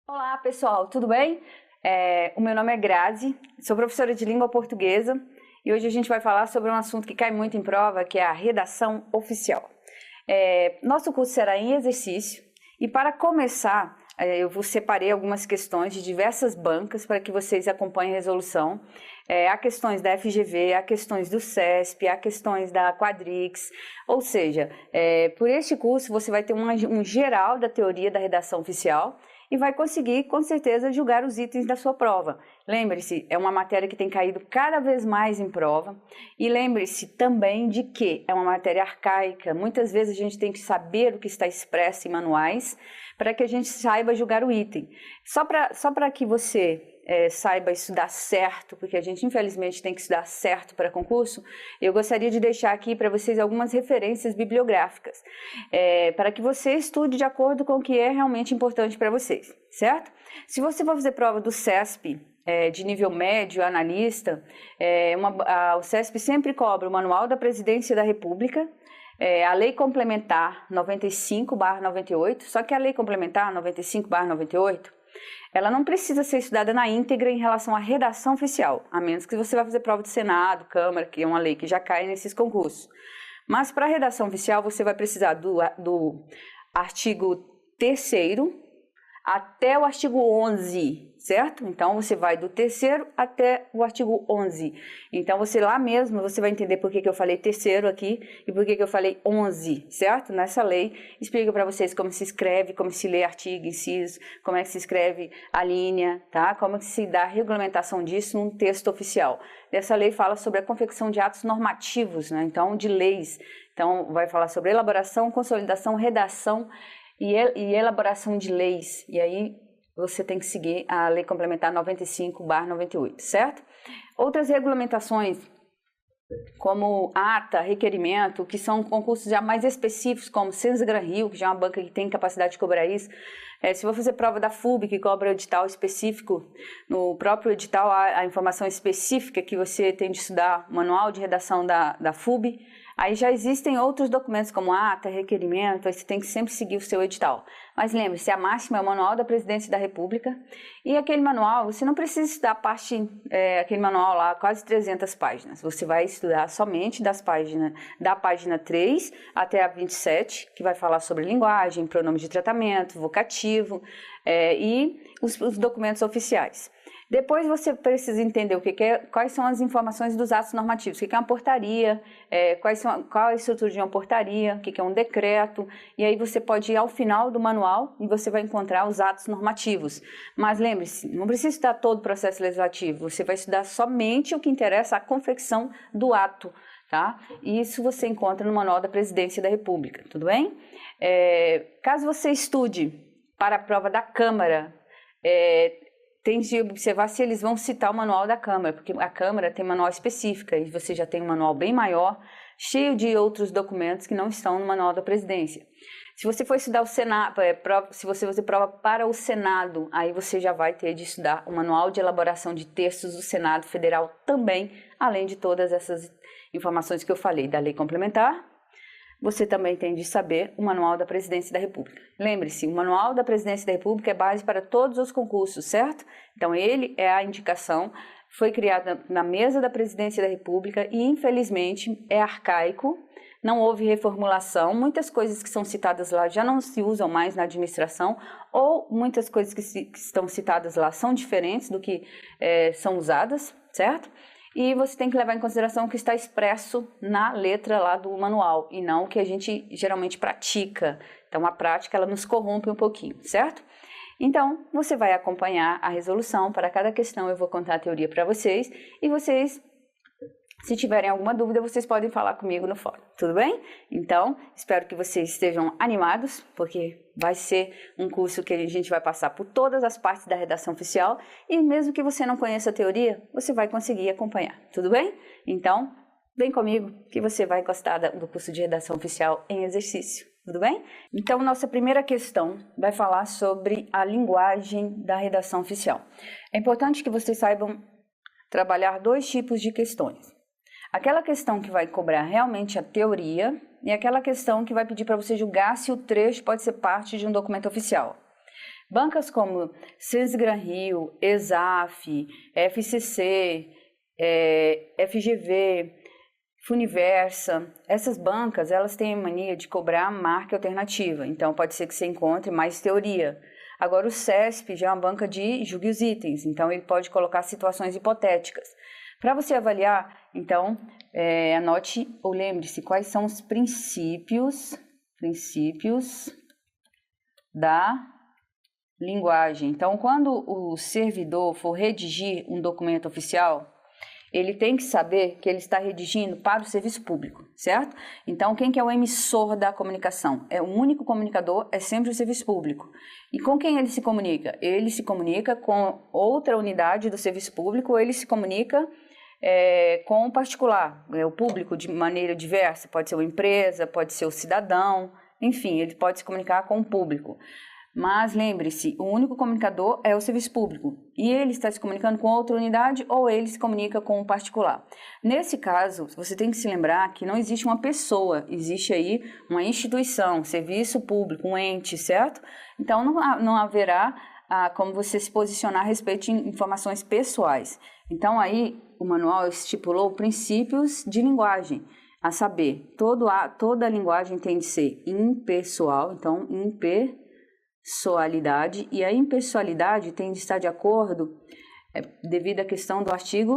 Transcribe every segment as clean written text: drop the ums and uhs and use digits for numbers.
Olá, pessoal, tudo bem? O meu nome é Grazi, sou professora de língua portuguesa e hoje a gente vai falar sobre um assunto que cai muito em prova, que é a redação oficial. Nosso curso será em exercício e para começar, eu separei algumas questões de diversas bancas para que vocês acompanhem a resolução. Há questões da FGV, há questões do CESP, há questões da Quadrix, ou seja, por este curso você vai ter um geral da teoria da redação oficial e vai conseguir, com certeza, julgar os itens da sua prova. Lembre-se, é uma matéria que tem caído cada vez mais em prova. E lembre-se também de que é uma matéria arcaica. Muitas vezes a gente tem que saber o que está expresso em manuais para que a gente saiba julgar o item. Só para que você saiba estudar certo, porque a gente infelizmente tem que estudar certo para concurso, eu gostaria de deixar aqui para vocês algumas referências bibliográficas, para que você estude de acordo com o que é realmente importante para vocês, certo? Se você for fazer prova do CESP, de nível médio, analista, o CESP sempre cobra o Manual da Presidência da República, a Lei Complementar 95/98, só que a Lei Complementar 95/98, ela não precisa ser estudada na íntegra em relação à redação oficial, a menos que você vá fazer prova do Senado, Câmara, que é uma lei que já cai nesses concursos. Mas para a redação oficial você vai precisar do artigo 3º até o artigo 11, certo? Então, você vai do 3º até o artigo 11. Então, você lá mesmo, você vai entender por que eu falei 3º aqui e por que eu falei 11, certo? Nessa lei, explica para vocês como se escreve, como se lê artigo, inciso, como é que se escreve a linha, tá? Como é que se dá a regulamentação disso num texto oficial. Essa lei fala sobre a confecção de atos normativos, né? Então, de leis. Então, vai falar sobre elaboração, consolidação, redação e elaboração de leis, e aí você tem que seguir a Lei Complementar 95/98, certo? Outras regulamentações, como ata, requerimento, que são concursos já mais específicos, como Sens Gran Rio, que já é uma banca que tem capacidade de cobrar isso. Se for fazer prova da FUB, que cobra edital específico, no próprio edital há a informação específica que você tem de estudar, o manual de redação da FUB. Aí já existem outros documentos como ata, requerimento, aí você tem que sempre seguir o seu edital. Mas lembre-se, a máxima é o Manual da Presidência da República e aquele manual, você não precisa estudar aquele manual lá, quase 300 páginas. Você vai estudar somente da página 3 até a 27, que vai falar sobre linguagem, pronome de tratamento, vocativo e os documentos oficiais. Depois você precisa entender quais são as informações dos atos normativos, o que é uma portaria, qual é a estrutura de uma portaria, o que é um decreto, e aí você pode ir ao final do manual e você vai encontrar os atos normativos. Mas lembre-se, não precisa estudar todo o processo legislativo, você vai estudar somente o que interessa à confecção do ato, tá? E isso você encontra no Manual da Presidência da República, tudo bem? Caso você estude para a prova da Câmara, tem de observar se eles vão citar o manual da Câmara, porque a Câmara tem manual específico e você já tem um manual bem maior, cheio de outros documentos que não estão no manual da Presidência. Se você for estudar o Senado, se você fazer prova para o Senado, aí você já vai ter de estudar o manual de elaboração de textos do Senado Federal também, além de todas essas informações que eu falei da Lei Complementar. Você também tem de saber o Manual da Presidência da República. Lembre-se, o Manual da Presidência da República é base para todos os concursos, certo? Então, ele é a indicação, foi criado na mesa da Presidência da República e, infelizmente, é arcaico, não houve reformulação, muitas coisas que são citadas lá já não se usam mais na administração, ou muitas coisas que estão citadas lá são diferentes do que são usadas, certo? E você tem que levar em consideração o que está expresso na letra lá do manual e não o que a gente geralmente pratica. Então, a prática, ela nos corrompe um pouquinho, certo? Então, você vai acompanhar a resolução. Para cada questão, eu vou contar a teoria para vocês e vocês, se tiverem alguma dúvida, vocês podem falar comigo no fórum, tudo bem? Então, espero que vocês estejam animados, porque vai ser um curso que a gente vai passar por todas as partes da redação oficial e mesmo que você não conheça a teoria, você vai conseguir acompanhar, tudo bem? Então, vem comigo que você vai gostar do curso de redação oficial em exercício, tudo bem? Então, nossa primeira questão vai falar sobre a linguagem da redação oficial. É importante que vocês saibam trabalhar dois tipos de questões. Aquela questão que vai cobrar realmente a teoria e aquela questão que vai pedir para você julgar se o trecho pode ser parte de um documento oficial. Bancas como Sesgran Rio, ESAF, FCC, FGV, Funiversa, essas bancas, elas têm a mania de cobrar marca alternativa, então pode ser que você encontre mais teoria. Agora o CESP já é uma banca de julgue os itens, então ele pode colocar situações hipotéticas. Para você avaliar, então, anote ou lembre-se quais são os princípios da linguagem. Então, quando o servidor for redigir um documento oficial, ele tem que saber que ele está redigindo para o serviço público, certo? Então, quem que é o emissor da comunicação? O único comunicador é sempre o serviço público. E com quem ele se comunica? Ele se comunica com outra unidade do serviço público, ou ele se comunica com o particular, o público de maneira diversa, pode ser uma empresa, pode ser o cidadão, enfim, ele pode se comunicar com o público. Mas lembre-se, o único comunicador é o serviço público e ele está se comunicando com outra unidade ou ele se comunica com o particular. Nesse caso, você tem que se lembrar que não existe uma pessoa, existe aí uma instituição, serviço público, um ente, certo? Então não haverá como você se posicionar a respeito de informações pessoais. Então aí o manual estipulou princípios de linguagem, a saber, toda a linguagem tem de ser impessoal, então impessoalidade, e a impessoalidade tem de estar de acordo devido à questão do artigo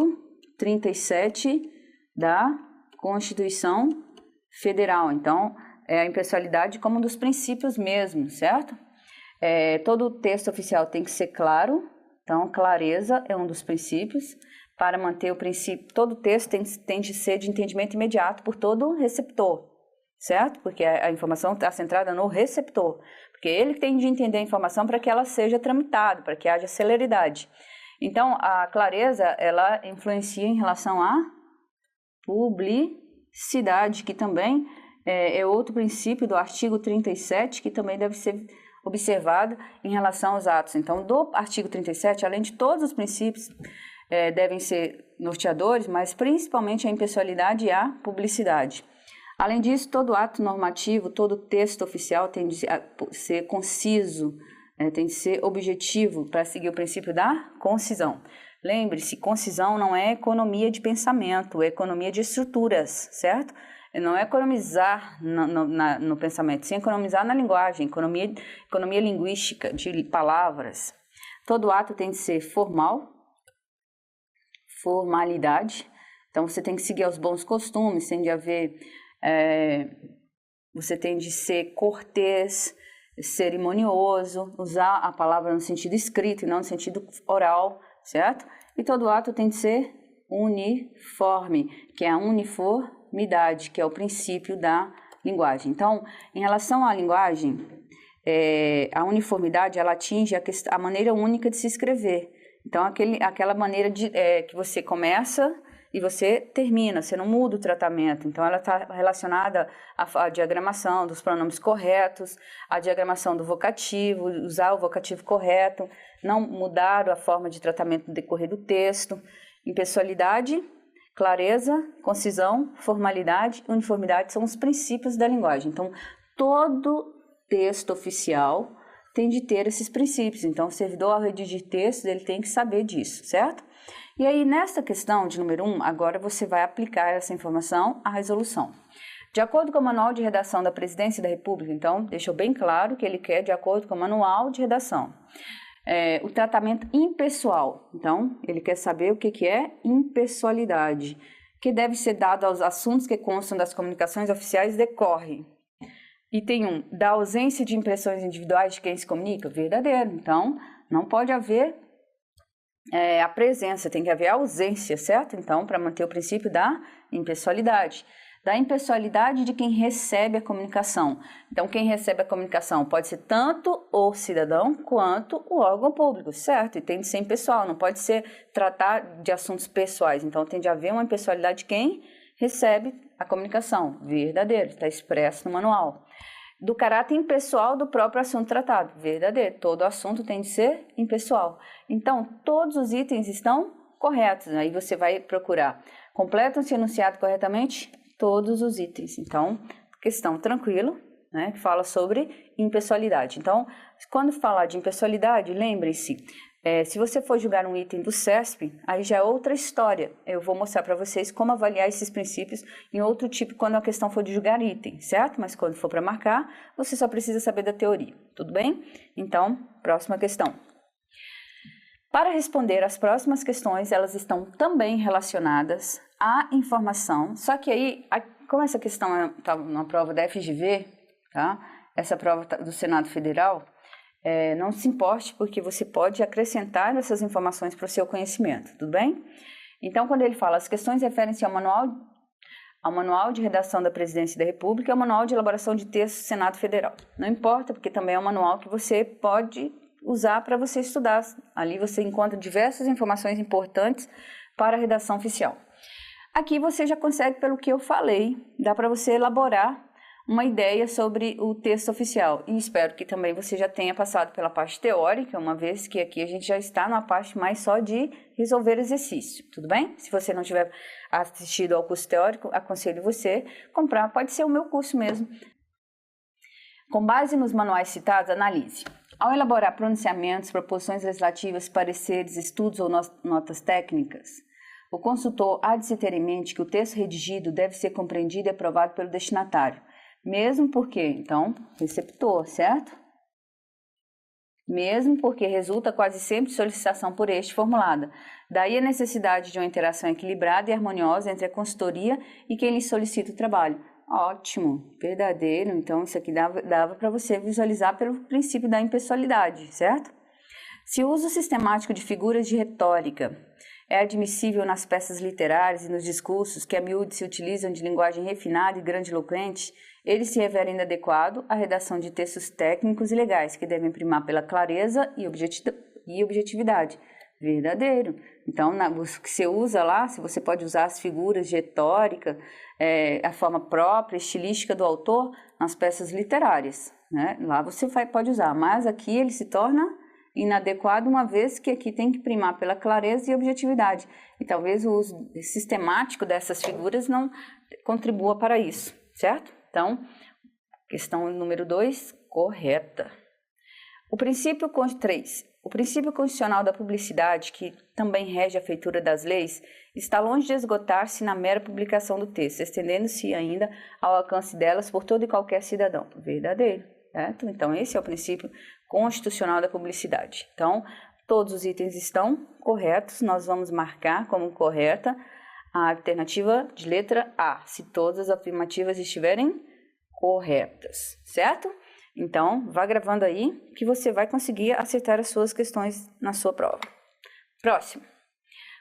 37 da Constituição Federal. Então, a impessoalidade como um dos princípios mesmo, certo? Todo o texto oficial tem que ser claro, então clareza é um dos princípios. Para manter o princípio, todo texto tem de ser de entendimento imediato por todo receptor, certo? Porque a informação está centrada no receptor, porque ele tem de entender a informação para que ela seja tramitada, para que haja celeridade. Então, a clareza, ela influencia em relação à publicidade, que também é outro princípio do artigo 37, que também deve ser observado em relação aos atos. Então, do artigo 37, além de todos os princípios, devem ser norteadores, mas principalmente a impessoalidade e a publicidade. Além disso, todo ato normativo, todo texto oficial tem de ser conciso, tem de ser objetivo para seguir o princípio da concisão. Lembre-se, concisão não é economia de pensamento, é economia de estruturas, certo? Não é economizar no pensamento, sim economizar na linguagem, economia linguística de palavras. Todo ato tem de ser formalidade, então você tem que seguir os bons costumes, tem de haver, você tem de ser cortês, cerimonioso, usar a palavra no sentido escrito e não no sentido oral, certo? E todo ato tem de ser uniforme, que é a uniformidade, que é o princípio da linguagem. Então, em relação à linguagem, a uniformidade, ela atinge a maneira única de se escrever. Então, aquela maneira que você começa e você termina, você não muda o tratamento. Então, ela está relacionada à diagramação dos pronomes corretos, à diagramação do vocativo, usar o vocativo correto, não mudar a forma de tratamento no decorrer do texto. Impessoalidade, clareza, concisão, formalidade, uniformidade são os princípios da linguagem. Então, todo texto oficial tem de ter esses princípios. Então, o servidor, ao redigir textos, ele tem que saber disso, certo? E aí, nessa questão de número 1, agora você vai aplicar essa informação à resolução. De acordo com o Manual de Redação da Presidência da República, então, deixou bem claro que ele quer de acordo com o Manual de Redação. O tratamento impessoal. Então, ele quer saber o que é impessoalidade, que deve ser dado aos assuntos que constam das comunicações oficiais decorre. Item 1, da ausência de impressões individuais de quem se comunica? Verdadeiro. Então, não pode haver a presença, tem que haver a ausência, certo? Então, para manter o princípio da impessoalidade. Da impessoalidade de quem recebe a comunicação. Então, quem recebe a comunicação pode ser tanto o cidadão quanto o órgão público, certo? E tem de ser impessoal, não pode ser tratar de assuntos pessoais. Então, tem de haver uma impessoalidade de quem recebe a comunicação. Verdadeiro, está expresso no manual. Do caráter impessoal do próprio assunto tratado. Verdadeiro, todo assunto tem de ser impessoal. Então, todos os itens estão corretos. Aí você vai procurar. Completam-se enunciado corretamente? Todos os itens. Então, questão tranquilo, né, que fala sobre impessoalidade. Então, quando falar de impessoalidade, lembre-se, se você for julgar um item do CESP, aí já é outra história. Eu vou mostrar para vocês como avaliar esses princípios em outro tipo quando a questão for de julgar item, certo? Mas quando for para marcar, você só precisa saber da teoria, tudo bem? Então, próxima questão. Para responder às próximas questões, elas estão também relacionadas à informação, só que aí, como essa questão está na prova da FGV, tá? Essa prova do Senado Federal, não se importe, porque você pode acrescentar essas informações para o seu conhecimento, tudo bem? Então, quando ele fala, as questões referem-se ao manual de redação da Presidência da República e ao manual de elaboração de textos do Senado Federal. Não importa, porque também é um manual que você pode usar para você estudar. Ali você encontra diversas informações importantes para a redação oficial. Aqui você já consegue, pelo que eu falei, dá para você elaborar uma ideia sobre o texto oficial. E espero que também você já tenha passado pela parte teórica, uma vez que aqui a gente já está numa parte mais só de resolver exercício, tudo bem? Se você não tiver assistido ao curso teórico, aconselho você comprar, pode ser o meu curso mesmo. Com base nos manuais citados, analise. Ao elaborar pronunciamentos, proposições legislativas, pareceres, estudos ou notas técnicas, o consultor há de se ter em mente que o texto redigido deve ser compreendido e aprovado pelo destinatário. Mesmo porque, então, receptor, certo? Mesmo porque resulta quase sempre de solicitação por este formulada. Daí a necessidade de uma interação equilibrada e harmoniosa entre a consultoria e quem lhe solicita o trabalho. Ótimo, verdadeiro. Então, isso aqui dava para você visualizar pelo princípio da impessoalidade, certo? Se o uso sistemático de figuras de retórica é admissível nas peças literárias e nos discursos que a miúde se utilizam de linguagem refinada e grandiloquente, ele se revela inadequado à redação de textos técnicos e legais, que devem primar pela clareza e objetividade. Verdadeiro. Então, o que você usa lá, se você pode usar as figuras de retórica, a forma própria, estilística do autor, nas peças literárias, né? Lá você pode usar, mas aqui ele se torna inadequado, uma vez que aqui tem que primar pela clareza e objetividade. E talvez o uso sistemático dessas figuras não contribua para isso, certo? Então, questão número 2, correta. O princípio 3. O princípio constitucional da publicidade, que também rege a feitura das leis, está longe de esgotar-se na mera publicação do texto, estendendo-se ainda ao alcance delas por todo e qualquer cidadão. Verdadeiro, certo? Então, esse é o princípio constitucional da publicidade. Então, todos os itens estão corretos, nós vamos marcar como correta a alternativa de letra A, se todas as afirmativas estiverem corretas, certo? Então, vá gravando aí que você vai conseguir acertar as suas questões na sua prova. Próximo.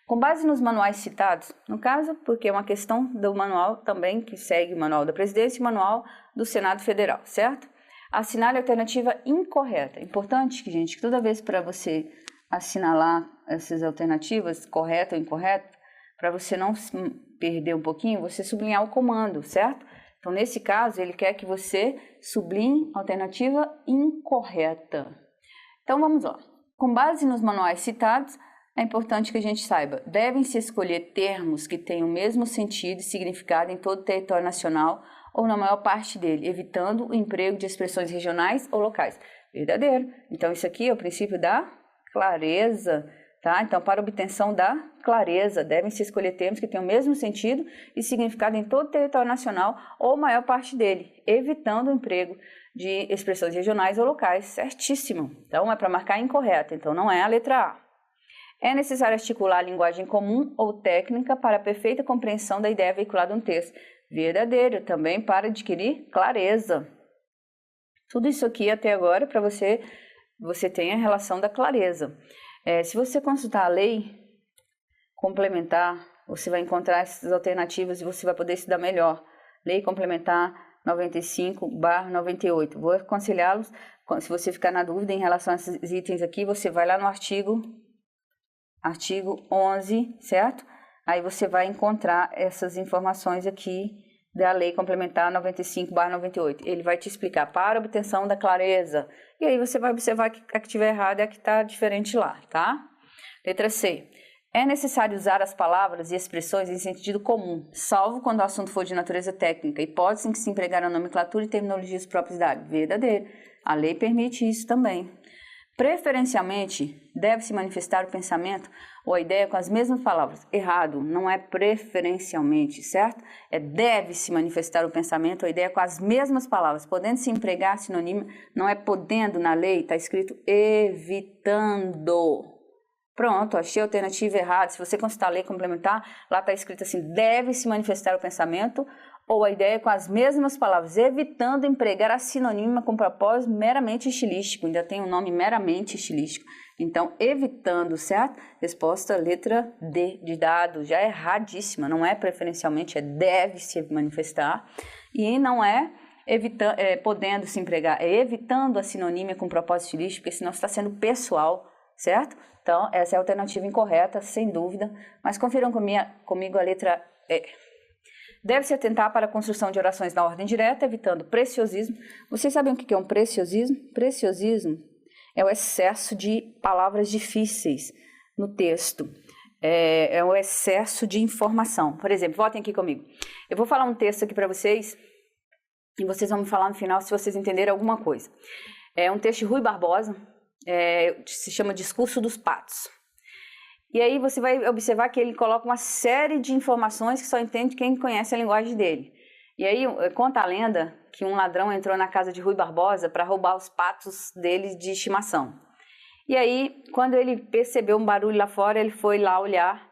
Com base nos manuais citados, no caso, porque é uma questão do manual também, que segue o manual da Presidência e o manual do Senado Federal, certo? Assinale a alternativa incorreta. Importante, gente, que toda vez para você assinalar essas alternativas, correta ou incorreta, para você não perder um pouquinho, você sublinhar o comando, certo? Então, nesse caso, ele quer que você sublinhe a alternativa incorreta. Então, vamos lá. Com base nos manuais citados, é importante que a gente saiba, devem-se escolher termos que tenham o mesmo sentido e significado em todo o território nacional ou na maior parte dele, evitando o emprego de expressões regionais ou locais. Verdadeiro. Então, isso aqui é o princípio da clareza, tá? Então, para obtenção da clareza, devem-se escolher termos que tenham o mesmo sentido e significado em todo o território nacional ou maior parte dele, evitando o emprego de expressões regionais ou locais. Certíssimo. Então, é para marcar incorreto. Então, não é a letra A. É necessário articular a linguagem comum ou técnica para a perfeita compreensão da ideia veiculada no texto. Verdadeiro. Também para adquirir clareza. Tudo isso aqui até agora para você tem a relação da clareza. Se você consultar a lei complementar, você vai encontrar essas alternativas e você vai poder estudar melhor. Lei complementar 95/98. Vou aconselhá-los, se você ficar na dúvida em relação a esses itens aqui, você vai lá no artigo 11, certo? Aí você vai encontrar essas informações aqui da Lei Complementar 95/98. Ele vai te explicar para obtenção da clareza. E aí você vai observar que a que estiver errada é a que está diferente lá, tá? Letra C. É necessário usar as palavras e expressões em sentido comum, salvo quando o assunto for de natureza técnica, hipótese em que se empregar a nomenclatura e terminologias próprias da área. Verdadeiro. A lei permite isso também. Preferencialmente, deve-se manifestar o pensamento ou a ideia com as mesmas palavras. Errado, não é preferencialmente, certo? É deve-se manifestar o pensamento ou a ideia com as mesmas palavras. Podendo-se empregar sinônimo, não é podendo na lei, está escrito evitando. Pronto, achei a alternativa errada. Se você consultar a lei complementar, lá está escrito assim, deve-se manifestar o pensamento ou a ideia com as mesmas palavras, evitando empregar a sinonímia com propósito meramente estilístico. Ainda tem o nome meramente estilístico. Então, evitando, certo? Resposta letra D de dado, já é erradíssima. Não é preferencialmente, é deve-se manifestar. E não é podendo se empregar, é evitando a sinonímia com propósito estilístico, porque senão está sendo pessoal, certo? Então, essa é a alternativa incorreta, sem dúvida. Mas confiram comigo a letra E. Deve-se atentar para a construção de orações na ordem direta, evitando preciosismo. Vocês sabem o que é um preciosismo? Preciosismo é o excesso de palavras difíceis no texto. É o excesso de informação. Por exemplo, votem aqui comigo. Eu vou falar um texto aqui para vocês e vocês vão me falar no final se vocês entenderem alguma coisa. É um texto de Rui Barbosa, se chama Discurso dos Patos. E aí você vai observar que ele coloca uma série de informações que só entende quem conhece a linguagem dele. E aí conta a lenda que um ladrão entrou na casa de Rui Barbosa para roubar os patos dele de estimação. E aí, quando ele percebeu um barulho lá fora, ele foi lá olhar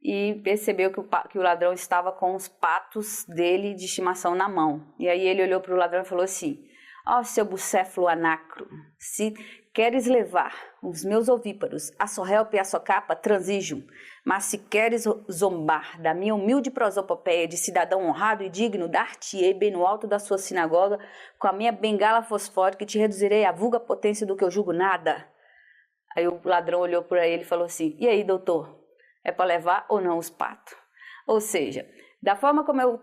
e percebeu que o ladrão estava com os patos dele de estimação na mão. E aí ele olhou para o ladrão e falou assim, ó seu bucéfalo anacro, se queres levar os meus ovíparos, a sorrelpa e a socapa, transijo, mas se queres zombar da minha humilde prosopopeia de cidadão honrado e digno, dar-te-ei bem no alto da sua sinagoga, com a minha bengala fosfórica e te reduzirei à vulga potência do que eu julgo nada. Aí o ladrão olhou para ele e falou assim, e aí doutor, é para levar ou não os patos? Ou seja, da forma como eu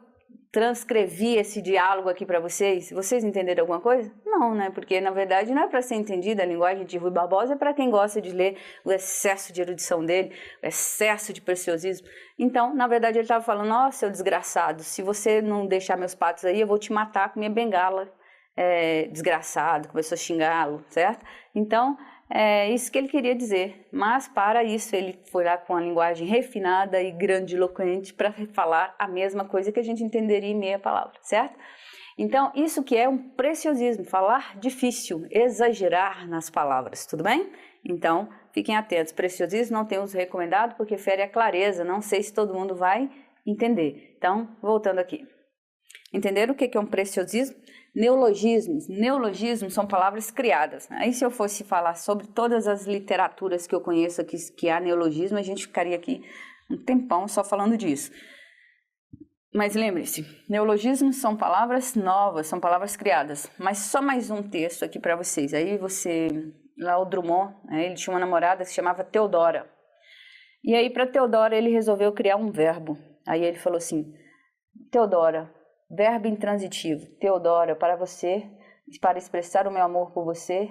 transcrevi esse diálogo aqui para vocês entenderam alguma coisa? Não, né? Porque, na verdade, não é para ser entendida a linguagem de Rui Barbosa, é para quem gosta de ler o excesso de erudição dele, o excesso de preciosismo. Então, na verdade, ele estava falando, ó, seu desgraçado, se você não deixar meus patos aí, eu vou te matar com minha bengala, desgraçado, começou a xingá-lo, certo? Então, é isso que ele queria dizer, mas para isso ele foi lá com a linguagem refinada e grandiloquente para falar a mesma coisa que a gente entenderia em meia palavra, certo? Então, isso que é um preciosismo, falar difícil, exagerar nas palavras, tudo bem? Então, fiquem atentos, preciosismo não tem uso recomendado porque fere a clareza, não sei se todo mundo vai entender. Então, voltando aqui. Entenderam o que é um preciosismo? Neologismos são palavras criadas. Aí se eu fosse falar sobre todas as literaturas que eu conheço aqui que há neologismo, a gente ficaria aqui um tempão só falando disso. Mas lembre-se, neologismos são palavras novas, são palavras criadas. Mas só mais um texto aqui para vocês. Aí lá o Drummond, ele tinha uma namorada que se chamava Teodora. E aí para Teodora ele resolveu criar um verbo. Aí ele falou assim, Teodora, verbo intransitivo, Teodora, para expressar o meu amor por você,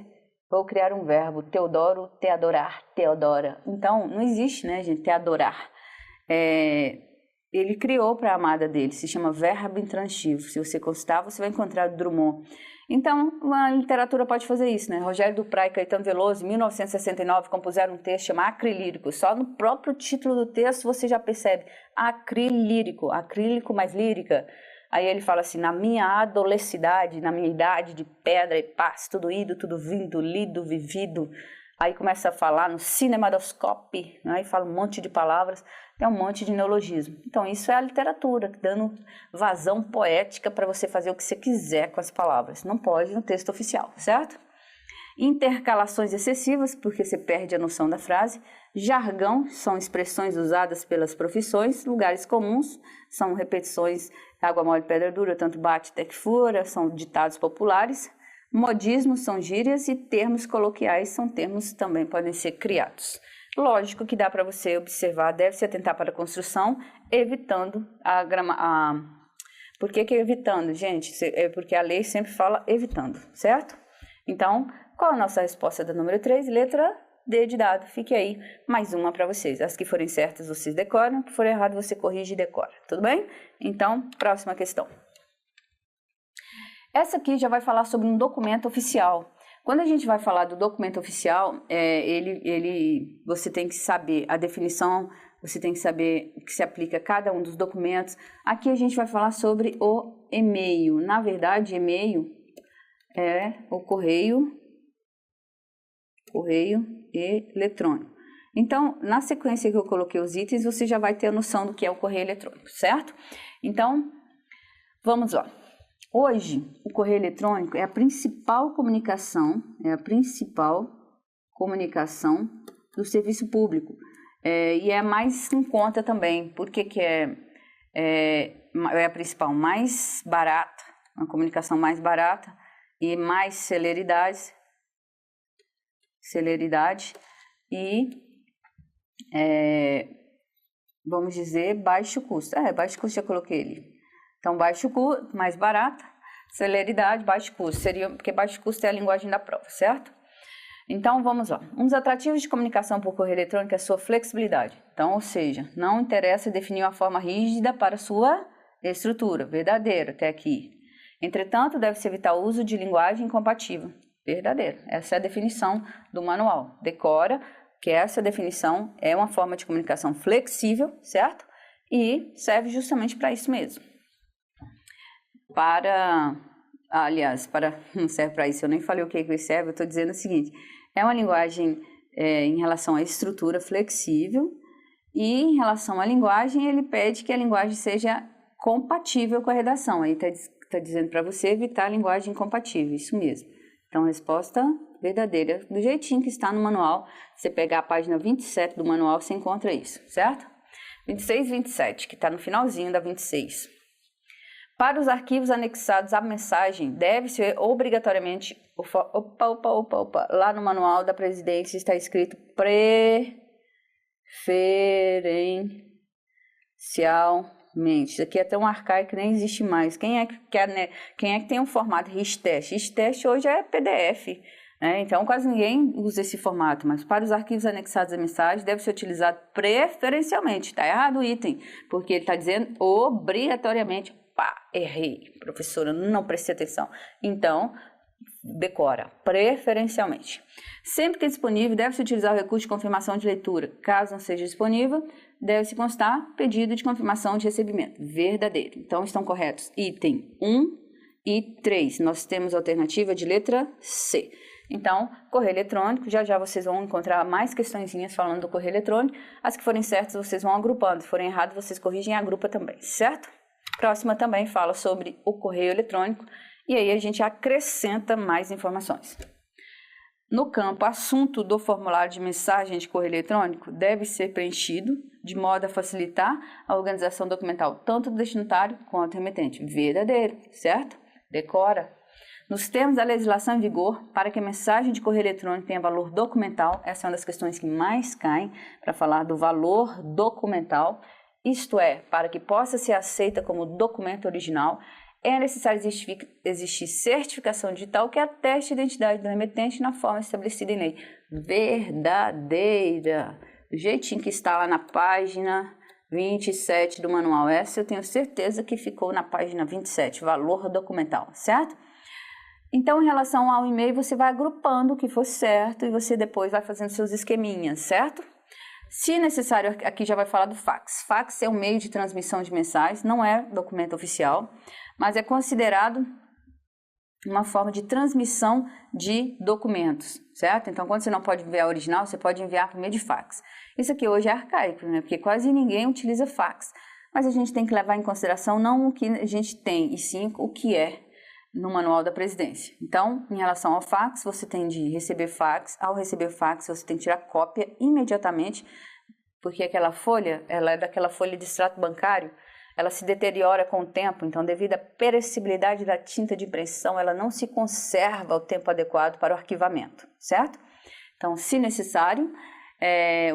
vou criar um verbo, Teodoro, te adorar, Teodora. Então, não existe, né, gente, te adorar. Ele criou para a amada dele, se chama verbo intransitivo. Se você consultar, você vai encontrar Drummond. Então, a literatura pode fazer isso, né? Rogério Duprat e Caetano Veloso, em 1969, compuseram um texto chamado Acrilírico. Só no próprio título do texto você já percebe, acrilírico, acrílico mais lírica. Aí ele fala assim, na minha adolescidade, na minha idade de pedra e paz, tudo ido, tudo vindo, lido, vivido. Aí começa a falar no cinematoscope, né? E fala um monte de palavras, tem um monte de neologismo. Então isso é a literatura, dando vazão poética para você fazer o que você quiser com as palavras. Não pode no texto oficial, certo? Intercalações excessivas, porque você perde a noção da frase. Jargão, são expressões usadas pelas profissões. Lugares comuns, são repetições, água mole, pedra dura, tanto bate até que fura, são ditados populares. Modismos são gírias e termos coloquiais são termos que também podem ser criados. Lógico que dá para você observar, deve-se atentar para a construção, evitando Por que evitando, gente? É porque a lei sempre fala evitando, certo? Então, qual a nossa resposta da número 3? Letra D de dado. Fique aí, mais uma para vocês. As que forem certas, vocês decoram. Que for errado, você corrige e decora. Tudo bem? Então, próxima questão. Essa aqui já vai falar sobre um documento oficial. Quando a gente vai falar do documento oficial, você tem que saber a definição, você tem que saber o que se aplica a cada um dos documentos. Aqui a gente vai falar sobre o e-mail. Na verdade, e-mail é o correio eletrônico. Então, na sequência que eu coloquei os itens, você já vai ter a noção do que é o correio eletrônico, certo? Então, vamos lá. Hoje, o correio eletrônico é a principal comunicação do serviço público. E é a mais em conta também. Por que é a principal? Mais barata, uma comunicação mais barata e mais celeridade e, vamos dizer, baixo custo. Baixo custo já coloquei ele. Então, baixo custo, mais barata, celeridade, baixo custo. Porque baixo custo é a linguagem da prova, certo? Então, vamos lá. Um dos atrativos de comunicação por correio eletrônico é a sua flexibilidade. Então, ou seja, não interessa definir uma forma rígida para sua estrutura, verdadeiro, até aqui. Entretanto, deve-se evitar o uso de linguagem incompatível, verdadeiro. Essa é a definição do manual. Decora que essa definição é uma forma de comunicação flexível, certo? E serve justamente para isso mesmo. Não serve para isso, eu nem falei o que serve, eu estou dizendo o seguinte, é uma linguagem em relação à estrutura flexível e em relação à linguagem, ele pede que a linguagem seja compatível com a redação, aí está dizendo para você evitar a linguagem incompatível, isso mesmo. Então, resposta verdadeira, do jeitinho que está no manual, você pegar a página 27 do manual, você encontra isso, certo? 26 e 27, que está no finalzinho da 26. Para os arquivos anexados à mensagem, deve ser obrigatoriamente... Lá no manual da presidência está escrito preferencialmente. Isso aqui é tão arcaico que nem existe mais. Quem é que tem um formato RIS-TEST? RIS-TEST hoje é PDF, né? Então quase ninguém usa esse formato, mas para os arquivos anexados à mensagem deve ser utilizado preferencialmente. Está errado o item, porque ele está dizendo obrigatoriamente. Errei, professora, não prestei atenção. Então, decora, preferencialmente. Sempre que é disponível, deve-se utilizar o recurso de confirmação de leitura. Caso não seja disponível, deve-se constar pedido de confirmação de recebimento. Verdadeiro. Então, estão corretos item 1 e 3. Nós temos a alternativa de letra C. Então, correio eletrônico, já vocês vão encontrar mais questõezinhas falando do correio eletrônico. As que forem certas, vocês vão agrupando. Se forem erradas, vocês corrigem e agrupam também, certo? Próxima também fala sobre o correio eletrônico e aí a gente acrescenta mais informações. No campo assunto do formulário de mensagem de correio eletrônico deve ser preenchido de modo a facilitar a organização documental tanto do destinatário quanto do remetente. Verdadeiro, certo? Decora. Nos termos da legislação em vigor, para que a mensagem de correio eletrônico tenha valor documental, essa é uma das questões que mais caem para falar do valor documental. Isto é, para que possa ser aceita como documento original, é necessário existir certificação digital que ateste a identidade do remetente na forma estabelecida em lei. Verdadeira. Do jeitinho que está lá na página 27 do manual. Essa eu tenho certeza que ficou na página 27, valor documental, certo? Então, em relação ao e-mail, você vai agrupando o que for certo e você depois vai fazendo seus esqueminhas, certo? Se necessário, aqui já vai falar do fax. Fax é um meio de transmissão de mensagens, não é documento oficial, mas é considerado uma forma de transmissão de documentos, certo? Então, quando você não pode enviar original, você pode enviar por meio de fax. Isso aqui hoje é arcaico, né? Porque quase ninguém utiliza fax. Mas a gente tem que levar em consideração não o que a gente tem, e sim o que é no manual da presidência. Então, em relação ao fax, você tem de receber fax. Ao receber fax, você tem que tirar cópia imediatamente, porque aquela folha, ela é daquela folha de extrato bancário, ela se deteriora com o tempo, então devido à perecibilidade da tinta de impressão, ela não se conserva o tempo adequado para o arquivamento, certo? Então, se necessário,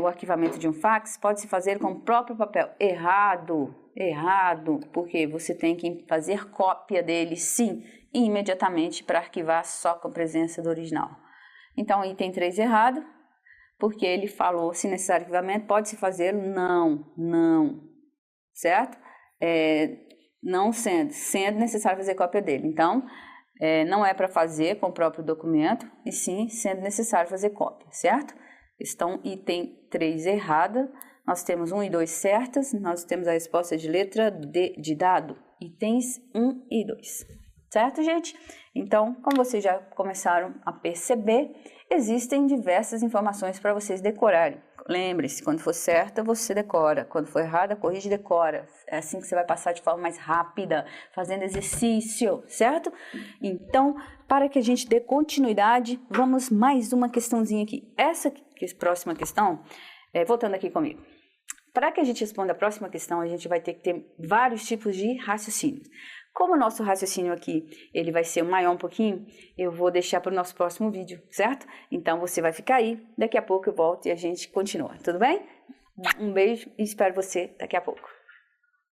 o arquivamento de um fax pode-se fazer com o próprio papel. Errado, porque você tem que fazer cópia dele, sim, imediatamente para arquivar só com a presença do original. Então, item 3 errado. porque ele falou, se necessário arquivamento, pode-se fazer? Não, certo? Não sendo necessário fazer cópia dele. Então, não é para fazer com o próprio documento, e sim sendo necessário fazer cópia, certo? Questão item 3 errada, nós temos 1 e 2 certas, nós temos a resposta de letra D de dado, itens 1 e 2, certo, gente? Então, como vocês já começaram a perceber, existem diversas informações para vocês decorarem. Lembre-se, quando for certa, você decora. Quando for errada, corrige e decora. É assim que você vai passar de forma mais rápida, fazendo exercício, certo? Então, para que a gente dê continuidade, vamos mais uma questãozinha aqui. Essa próxima questão, voltando aqui comigo. Para que a gente responda a próxima questão, a gente vai ter que ter vários tipos de raciocínios. Como o nosso raciocínio aqui, ele vai ser maior um pouquinho, eu vou deixar para o nosso próximo vídeo, certo? Então, você vai ficar aí, daqui a pouco eu volto e a gente continua, tudo bem? Um beijo e espero você daqui a pouco.